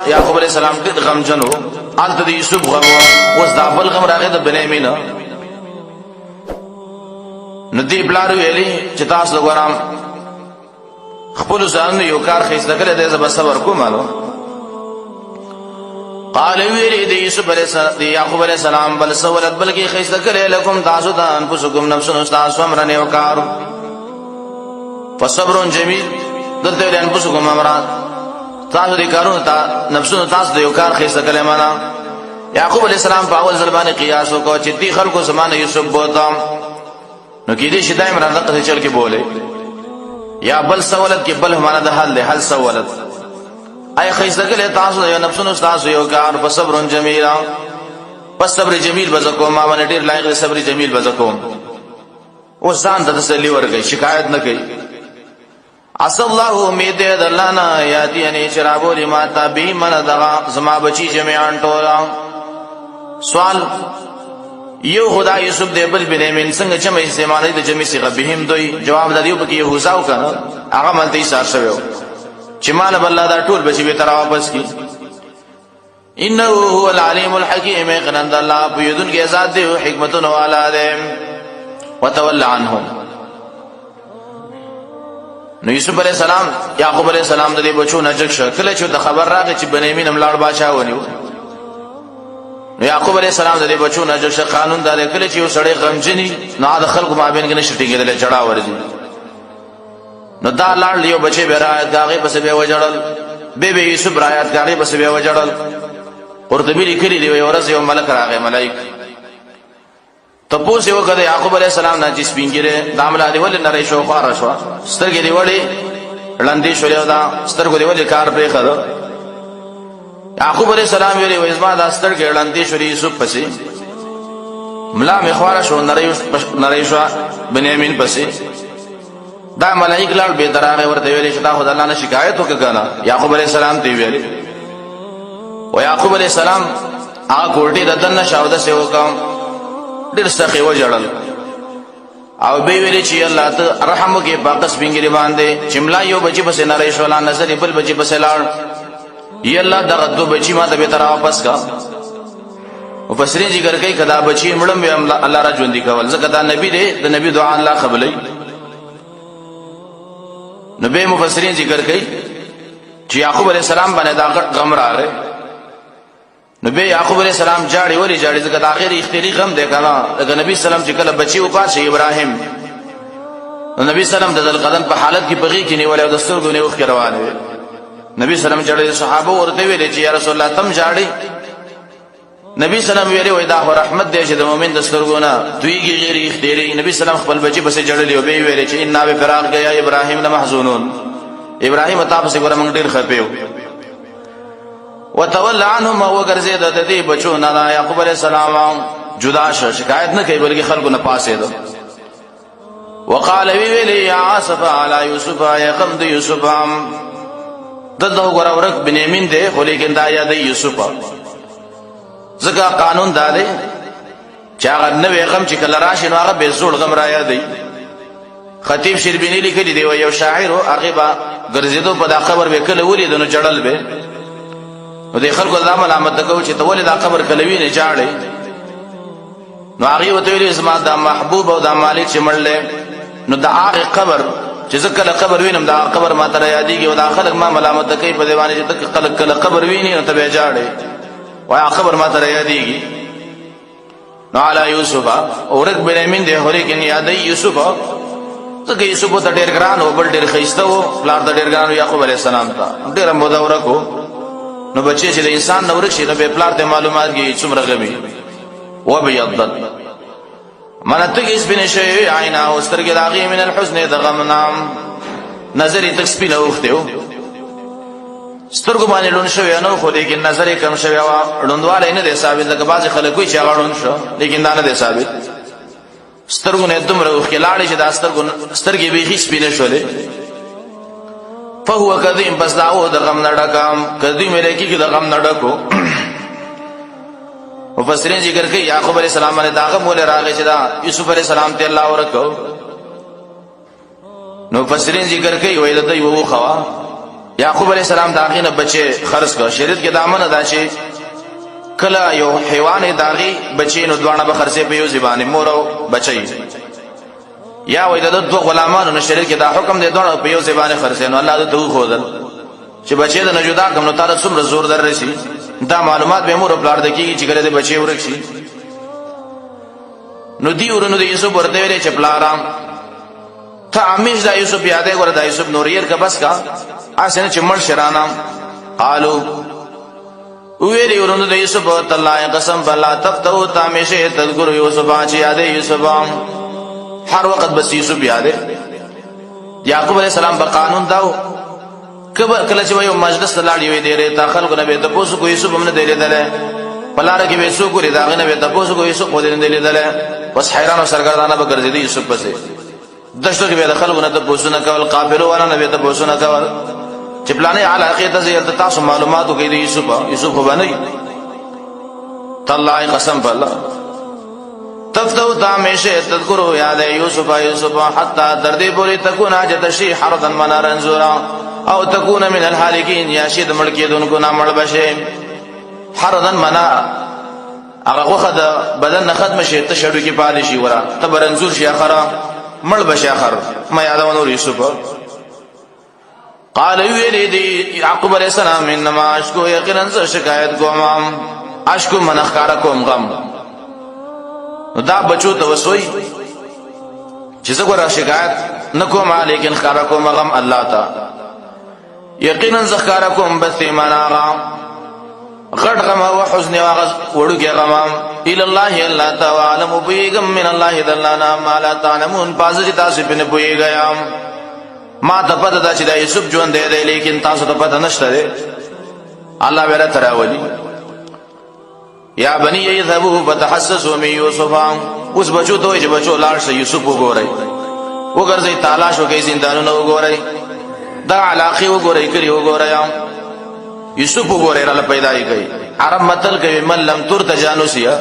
یعقوب علیہ السلام ډېر غمجن و. هلته د یوسف غم و، اوس دا بل غم راغی د بنیامین. نو دې پلار ویلي چې تاسو وګورم خپلو ځانونو یو کار ښایسته کړی دی، زه به صبر کوم. قال ویلي د یوسف د یعقوب علیہ السلام بل سولت بلکې ښایسته کړی لکم تاسو ته انفسکم نفسونو ستاسو امرن یو کار فصبر جمیل. دلته ویلي انفسکم امران تاسو دې کارونو ته نفسونو تاسو د یو کار ښایسته کړی. معنا یعقوب علیہ السلام په اول ځل باندې قیاس وکړ چې دې خلکو زمانه یوسف بوتم نو کېدای شي دا عمران دغه چل کې بولې یا بل سولت کې بل معنا د حل له حل سولت ای ښایسته کړی تاسو د نفسونو تاسو یو کار په صبر جمیل. پس صبر جمیل بزکو ما باندې ډېر لایق صبر جمیل بزکو. اوس ځان ته تسلی ورکړي، شکایت نه کوي. عسى الله امید د الله نه یاتینی شرابو لما تبی من دغه زما بچی جميعا ټولا. سوال یو خدا یوسف دی بل بنیامین څنګه جمع استعمالي د جمع صيغه بهم دوی جواب د دیو پکې یهوذا وکړه هغه ملته ایثار شوی چې مال بالله دا ټول بچی به تر واپس کی. انه هو العلیم الحکیم قنند الله بيدن کې ذات دی حکمتونه والا دی. وتولى عنهم. نو یوسف علیہ السلام یعقوب علیہ السلام د دې بچو نه جګ شو. کله چې د خبر راغی چې بنیامین ملاړ بادشاہ ونیو نو یعقوب علیہ السلام د دې بچو نه جګ شو. قانون دا دی کله چې یو سړی غمجنی نو د خلکو مابین کې نشي ټینګېدل، جړا ورځي. نو دا لاړ یو بچی به راځي هغه پس به وجړل به یوسف راځي هغه پس به وجړل. قرطبی لیکلی دی ورځ یو ملک راغی ملائک تپوس یو کده یعقوب علیہ السلام نه چې سپینګره داملا دی ول نری شو خار شو سترګې دی وړي لاندې شو له دا سترګې دی ول کار پرې خړو. یعقوب علیہ السلام ویلي و ازما دا سترګې لاندې شو یوسف پسې ملا مخوار شو نری شو بنیامین پسې. دا ملائک لاړ به دراغه ورته ویلي چې دا خدای الله نه شکایت وکړه. یعقوب علیہ السلام دی ویلي و یعقوب علیہ السلام هغه کوټې د دنه شاوده سه وکم ډېر سخی وجړل او به ویلي چې الله ته رحم وکي باقس بنګری باندې چملا یو بچي پسې نه رہی شو لا نظر بل بچي پسې لاړ ی الله دغه دو بچي ما ته به تر واپس کا. او فسرین ذکر کوي کدا بچي مړم الله را ژوندې کول ځکه دا نبی دی د نبی دعا الله قبلې. نبی مفسرین ذکر کوي چې یعقوب علیہ السلام باندې دا غم راغی. نبی یعقوب علیہ السلام جاړي ولی جاړي ځکه د اخر اختیاري غم دی کنه. لکه نبی سلام چې کله بچي وپاشه ابراهیم نو نبی سلام د ذل په حالت کې بغي کې نیول او د سترګو نه وخت روان وي. نبی سلام جاړي صحابه ورته ویل چې یا رسول الله تم جاړي. نبی سلام ویلي وای دا رحمت دی چې د مؤمن د سترګو نه دویږي غیر اختیاري. نبی سلام خپل بچي بس جړلې او به ویل چې ان بفراق گیا ابراهیم لمحزونون. ابراهیم تاسو ګره موږ ډیر خپيو. وتولى عنهم وغرزید د دې بچو نه یعقوب علیہ السلام جدا شکایت نه کوي بلکې خلکو نه پاسې ده. وقال ویلی یا اسف علی یوسف یا قم د یوسف دغه غره ورک بنیامین دی خو لیکن دا یاد یوسف ځکه قانون دا دی چې هغه نوې غم چې کله راشي نو هغه به زوړ غم را یادې. خطیب شربینی لیکلی دی یو شاعر هغه با ګرځیدو په دا خبر وکړه ولید نو جړل به نو د خلکو د ملامت کوي چې ته ولې دا قبر کلوي نه جاړې. نو هغه وته ویل زما د محبوب او د مالک چې مړلې نو د هغه قبر چې ځکه قبر وینم دا قبر ما تر یادېږي او دا خلک ما ملامت کوي په دیوانه چې تک خلک کله قبر ویني نو ته به جاړې وای قبر ما تر یادېږي. نو علی یوسف اورک بنیامین دی هوري کې یادې یوسف ځکه یوسف ته ډېر ګران او بل ډېر خیسته وو پلار ته ډېر ګران یعقوب علیہ السلام ته ډېر مودور کو. نو بچی چې د انسان نو ورشي نو به پلار ته معلومات کی څومره غمی و بيضت منته کې سپینې شي عینا او سترګې داغي من الحزن د غمنا نظر تک سپینه وخته سترګو باندې لون شو نو خو لیکن نظر کم شوی وا لوندواله نه دی ثابت لکه بعض خلک وي چې غړون شو لیکن دا نه دی ثابت. سترګو نه دومره وخلاړي چې دا سترګې به هیڅ سپینه شولې. فهو کذیم بس داو د غم نډکام کذیم لکی کی د غم نډکو. مفسرین ذکر کوي یعقوب علیہ السلام باندې داغه مول راغی چې دا یوسف علیہ السلام ته الله ورکو. نو مفسرین ذکر کوي وای د یو خوا یعقوب علیہ السلام داغی نه بچي خرڅ کړ. شریعت کې دامن ادا شي کله یو حیوان داغي بچي نو دوانه به خرڅې په یو ځبانه مور او بچي یا وای د دوه غلامانو نشریت کې دا حکم دی دوه په یو ځبانه خرڅې نو الله ته خودل چې بچي د نجدا کوم نو تعالی څومره زور در رسی دا معلومات به مور پلار د کیږي چې کله د بچي ورک شي. نو دی ورنو د یوسف ورته ویلې چې پلارام ته امیش دا یوسف یادې ور دا یوسف نوریر کا بس کا اسنه چې مړ شرانام قالو ویلی ورنو د یوسف تعالی قسم بالله تفتو تامیشه تذکر یوسف چې یادې یوسف هر وخت بس یوسف یادې. یعقوب علیہ السلام په قانون داو کله چې یو مجلس لاړ یو دی ته خلکو نه به تاسو کو یوسف هم نه دی لیدل پلاره کې به سو ګوري دا غنه به تاسو کو یوسف خو دې نه دی لیدل بس حیران او سرګردانه به ګرځېدي یوسف پسې دشتو کې به خلکو نه تاسو نه کول قافلو ولا نه به تاسو نه کول چې پلانې علاقه ته زیات تاسو معلوماتو کې دی یوسف خو باندې تعالی قسم بالله تفتو تامیشه تذکرو یاد یوسف حتی دردی پوری تکون حاجت شی حردا منارا زورا او تکون من الحالکین یا شید ملکی دون کو نامل بشه حردا منا اغه وخد بدن ختم شي تشړو کې پالشي ورا تبرنزور شي اخره مړ بشه اخر ما یادونه یوسف قال ویلی یعقوب علیہ السلام انما اشکو یقینا شکایت کوم اشکو من اخکارکم غم دا بچو ته وسوي چې څنګه را شکایت نکوم لیکن خارکم غم الله تا یقینا ذکرکم بس مناغا غټ غم او حزن او وړوګي غم الى الله الله تعالی مبيغم من الله دلانا ما لا تعلمون پازې تاسو په نه پويګا ما ته پته دا چې دا یوسف ژوند دی لیکن تاسو ته پته نشته دی الله ویرا تراولي یا بنی یذهبوا فتحسسوا من یوسف اوس بچو ته چې بچو لاړ شي یوسف وګورئ وګرځي تلاش وکړي زندانونه وګورئ دا علاقه وګورئ کړي وګورئ یوسف وګورئ را پیدا یې کوي عرب متل کوي من لم تر تجانسیا